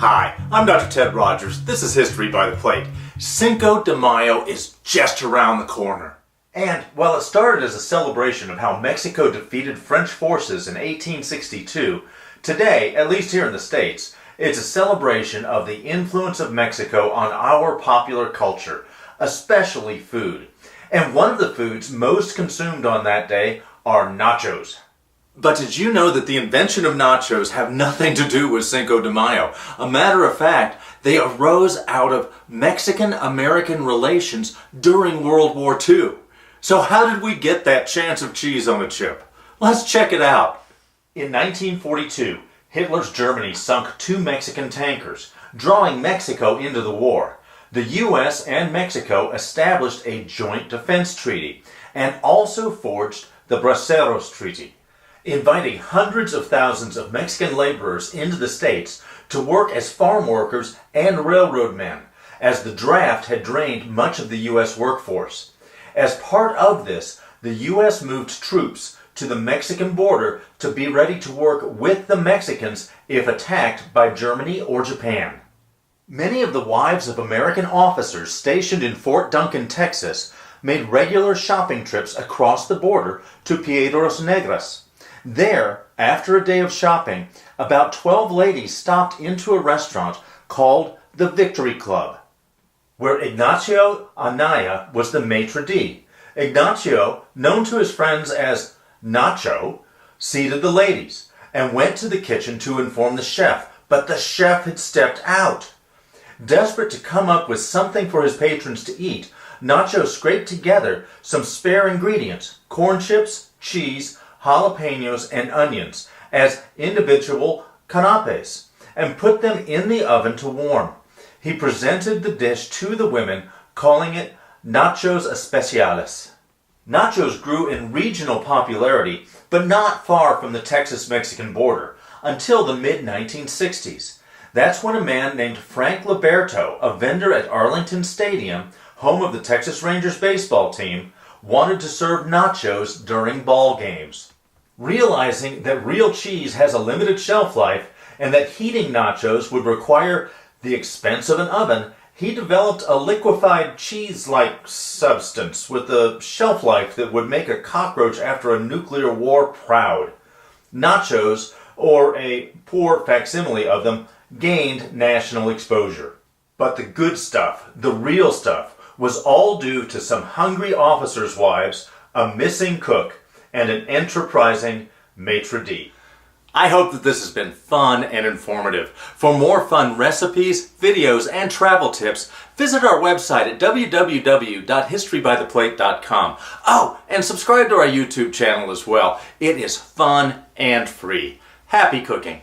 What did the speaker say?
Hi, I'm Dr. Ted Rogers. This is History by the Plate. Cinco de Mayo is just around the corner. And while it started as a celebration of how Mexico defeated French forces in 1862, today, at least here in the States, it's a celebration of the influence of Mexico on our popular culture, especially food. And one of the foods most consumed on that day are nachos. But did you know that the invention of nachos have nothing to do with Cinco de Mayo? A matter of fact, they arose out of Mexican-American relations during World War II. So how did we get that chance of cheese on a chip? Let's check it out. In 1942, Hitler's Germany sunk 2 Mexican tankers, drawing Mexico into the war. The U.S. and Mexico established a joint defense treaty and also forged the Braceros Treaty, inviting hundreds of thousands of Mexican laborers into the States to work as farm workers and railroad men, as the draft had drained much of the U.S. workforce. As part of this, the U.S. moved troops to the Mexican border to be ready to work with the Mexicans if attacked by Germany or Japan. Many of the wives of American officers stationed in Fort Duncan, Texas, made regular shopping trips across the border to Piedras Negras. There, after a day of shopping, about 12 ladies stopped into a restaurant called the Victory Club, where Ignacio Anaya was the maitre d'. Ignacio, known to his friends as Nacho, seated the ladies and went to the kitchen to inform the chef, but the chef had stepped out. Desperate to come up with something for his patrons to eat, Nacho scraped together some spare ingredients, corn chips, cheese, jalapenos, and onions as individual canapes, and put them in the oven to warm. He presented the dish to the women, calling it Nachos Especiales. Nachos grew in regional popularity, but not far from the Texas-Mexican border, until the mid-1960s. That's when a man named Frank Liberto, a vendor at Arlington Stadium, home of the Texas Rangers baseball team, wanted to serve nachos during ball games. Realizing that real cheese has a limited shelf life and that heating nachos would require the expense of an oven, he developed a liquefied cheese-like substance with a shelf life that would make a cockroach after a nuclear war proud. Nachos, or a poor facsimile of them, gained national exposure. But the good stuff, the real stuff, was all due to some hungry officers' wives, a missing cook, and an enterprising maitre d'. I hope that this has been fun and informative. For more fun recipes, videos, and travel tips, visit our website at www.historybytheplate.com. Oh, and subscribe to our YouTube channel as well. It is fun and free. Happy cooking!